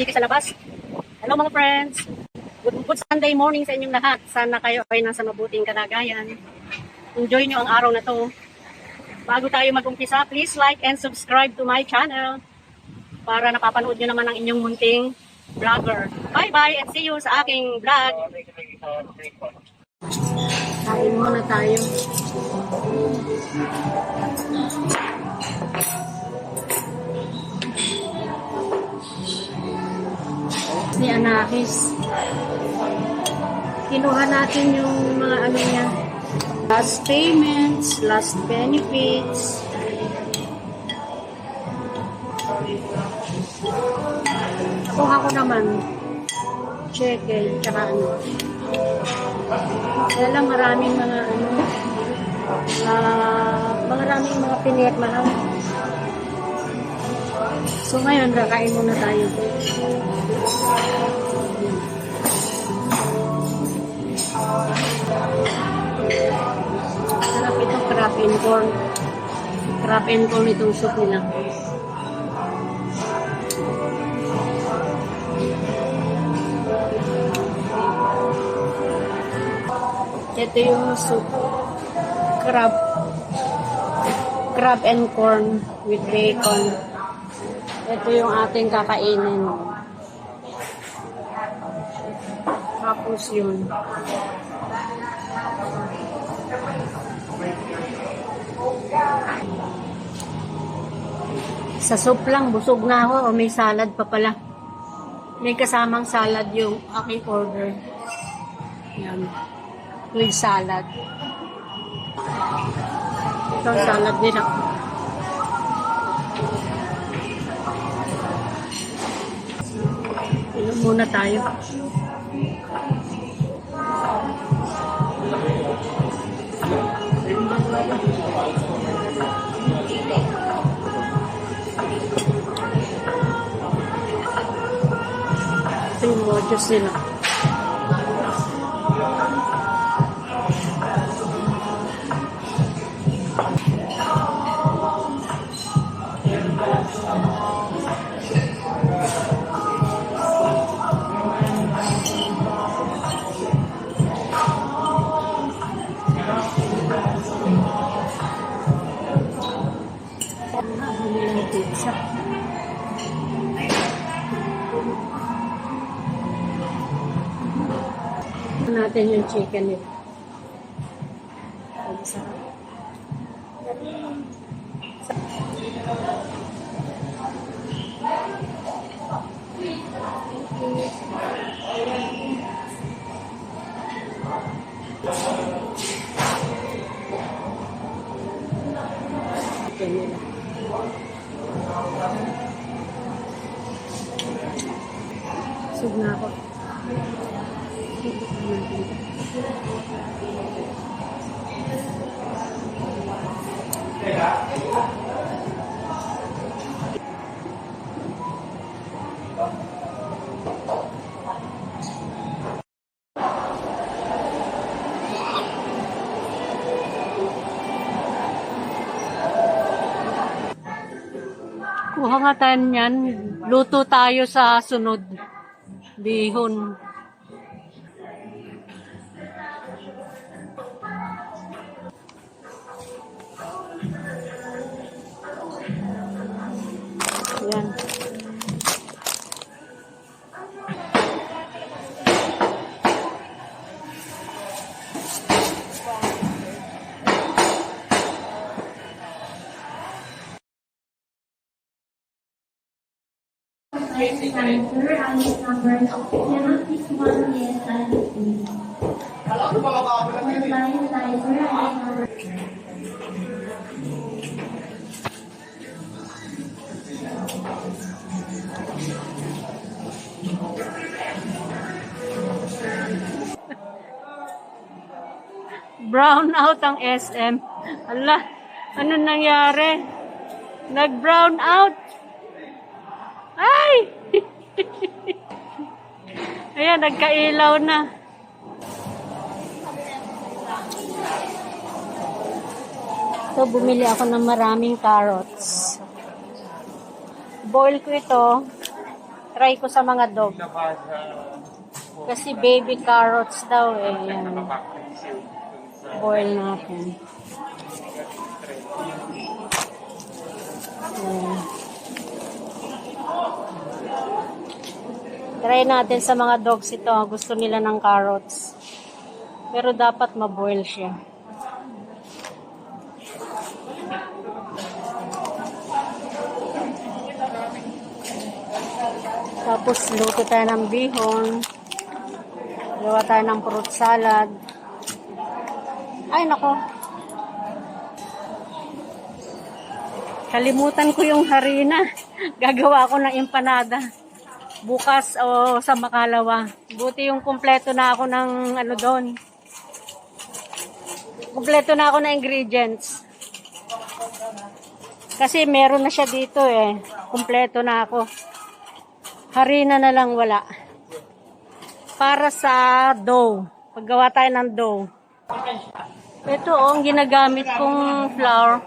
dito sa labas. Hello mga friends. Good Sunday morning sa inyong lahat. Sana kayo ay nasa mabuting kalagayan. Enjoy nyo ang araw na to. Bago tayo mag-umpisa, please like and subscribe to my channel para napapanood nyo naman ang inyong munting vlogger. Bye-bye and see you sa aking vlog. Kain muna tayo. Ni Anakis. Kinuha natin yung mga ano niya. Last payments, last benefits. Kuha ko naman. Cheque, tsaka ano. Kaya lang maraming mga ano. Maraming mga piniat mahal. So ngayon, kakain muna tayo. Sarap itong crab and corn. Crab and corn itong soup nila. Ito yung soup. Crab and corn with bacon. Ito yung ating kakainin. Tapos yun. Sa soup lang, busog na ako o may salad pa pala. May kasamang salad yung aking order. Yan. With salad. Ito ang salad nila. Inom muna tayo. Ito yung mojos nila. Pizza. Natin yung chicken nito. Ang sarap. Chicken nila. Sug na ako. Kuha nga tayo niyan. Luto tayo sa sunod. Bihon. Yan. Brown out ang SM. Ala, ano nangyari? Nag-brown out. Ay! Ayan, nagkailaw na. So, bumili ako ng maraming carrots. Boil ko ito. Try ko sa mga dog. Kasi baby carrots daw eh. Yan. Boil natin. Yan. Try natin sa mga dogs ito. Gusto nila ng carrots. Pero dapat maboil siya. Tapos luto tayo ng bihon. Gawa tayo ng fruit salad. Ay nako. Kalimutan ko yung harina. Gagawa ako ng empanada. Bukas o sa Makalawa. Buti yung kumpleto na ako ng ano doon. Kumpleto na ako ng ingredients. Kasi meron na siya dito eh. Kumpleto na ako. Harina na lang wala. Para sa dough. Paggawa tayo ng dough. Ito oh, ang ginagamit kong flour.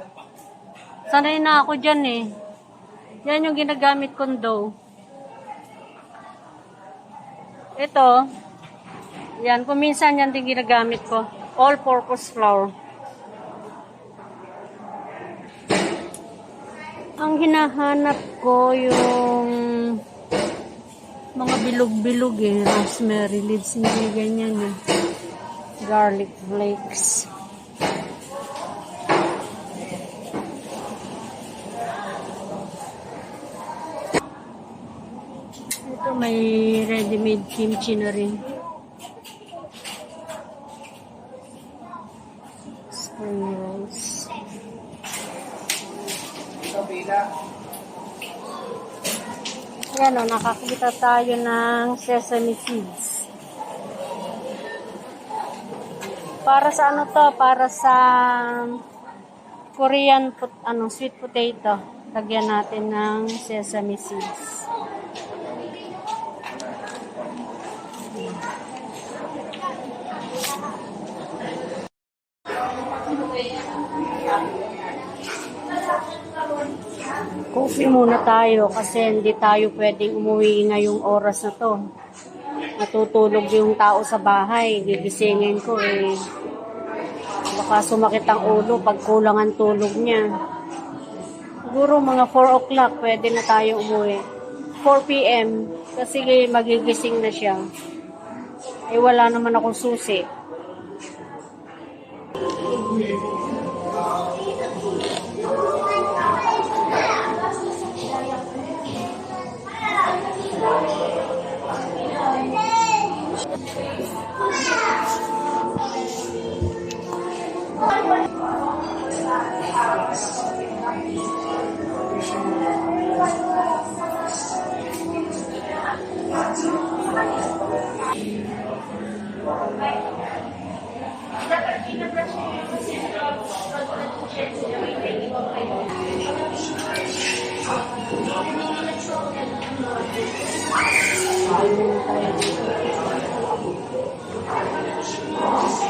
Sanay na ako dyan eh. Yan yung ginagamit kong dough. Ito. Yan, kuminsan yan din ginagamit ko. All-purpose flour. Ang hinahanap ko yung mga bilog-bilog eh. Rosemary leaves. Hindi ganyan eh. Garlic flakes. Ito may ready-made kimchi na rin. Spring rolls. Yan o, nakakita tayo ng sesame seeds. Para sa ano to? Para sa Korean sweet potato. Lagyan natin ng sesame seeds. Coffee muna tayo kasi hindi tayo pwedeng umuwi ngayong oras na to. Matutulog yung tao sa bahay. Gigisingin ko eh. Baka sumakit ang ulo pag kulang ang tulog niya. Siguro mga 4 o'clock pwede na tayo umuwi. 4 p.m. kasi magigising na siya. Eh wala naman akong susi.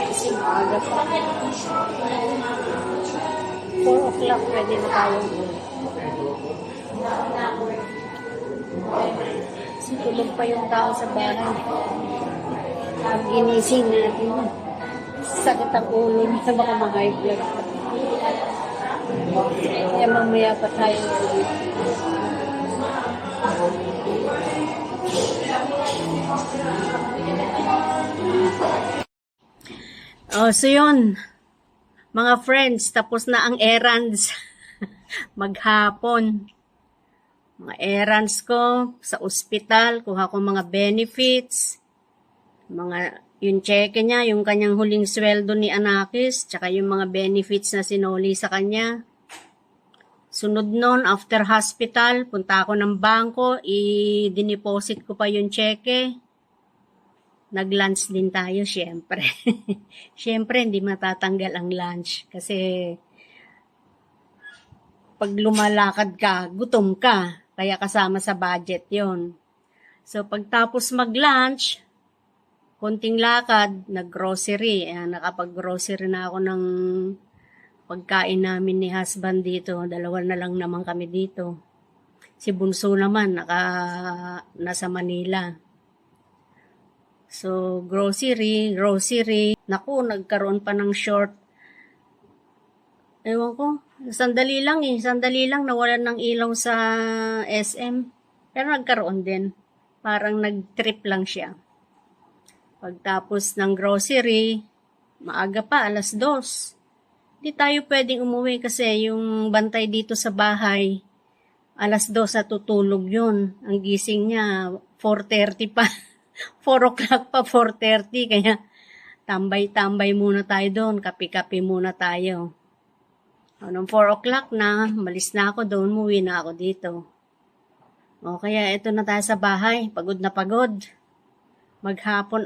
Kasi maaga pa. 4 o'clock pwede na tayo. Kasi tulog pa yung tao sa bahay. Pag ginising natin, sakit ang ulo niya, baka mag-high blood. Kaya mamaya pa tayo ulit. Oh, so yun. Mga friends, tapos na ang errands. Maghapon. Mga errands ko sa ospital, kuha ko mga benefits, yung cheque niya, yung kanyang huling sweldo ni Anakis, tsaka yung mga benefits na sinuli sa kanya. Sunod nun, after hospital, punta ako ng bangko, i-deposit ko pa yung cheque. Nag-lunch din tayo, syempre. Syempre, hindi matatanggal ang lunch. Kasi, pag lumalakad ka, gutom ka. Kaya kasama sa budget yon. So, pagtapos mag-lunch, konting lakad, nag-grocery. Nakapag-grocery na ako ng pagkain namin ni husband dito. 2 na lang naman kami dito. Si Bunso naman, nasa Manila. So, grocery. Naku, nagkaroon pa ng short. Ewan ko, sandali lang nawalan ng ilaw sa SM. Pero nagkaroon din. Parang nag-trip lang siya. Pagtapos ng grocery, maaga pa, 2:00. Hindi tayo pwedeng umuwi kasi yung bantay dito sa bahay, 2:00 natutulog yun. Ang gising niya, 4:30 pa. 4 o'clock pa, 4:30. Kaya tambay-tambay muna tayo doon. Kape-kape muna tayo. Nung 4 o'clock na, malis na ako doon, umuwi na ako dito. O kaya ito na tayo sa bahay, pagod na pagod. Maghapon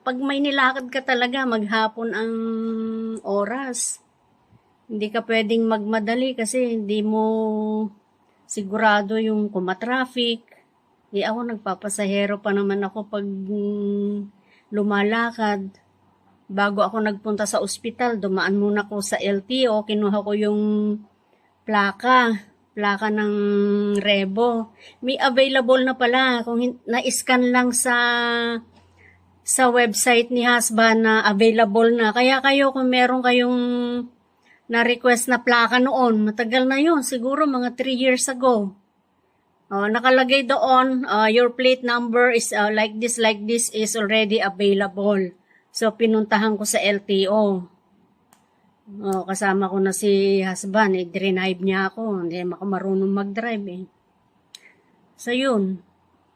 pag may nilakad ka talaga, maghapon ang oras. Hindi ka pwedeng magmadali kasi hindi mo sigurado yung kumatraffic. Ako nagpapasahero pa naman ako pag lumalakad. Bago ako nagpunta sa ospital, dumaan muna ko sa LTO, kinuha ko yung plaka ng Rebo. May available na pala, kung na-scan lang sa website ni husband na available na. Kaya kayo, kung meron kayong na-request na plaka noon, matagal na yun, siguro mga 3 years ago. Nakalagay doon, your plate number is like this is already available. So, pinuntahan ko sa LTO. Kasama ko na si husband, drive niya ako. Hindi ako marunong mag-drive eh. So, yun.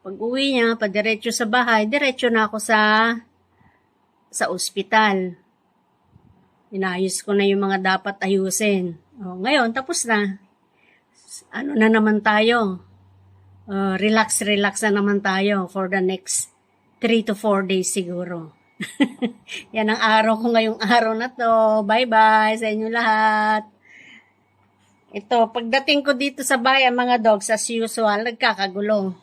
Pag uwi niya, padiretso sa bahay, diretso na ako sa ospital. Inayos ko na yung mga dapat ayusin. Ngayon, tapos na. Ano na naman tayo? Relax na naman tayo for the next 3 to 4 days siguro. Yan ang araw ko ngayong araw na to. Bye-bye sa inyo lahat. Ito, pagdating ko dito sa bayan, mga dogs, as usual, nagkakagulo.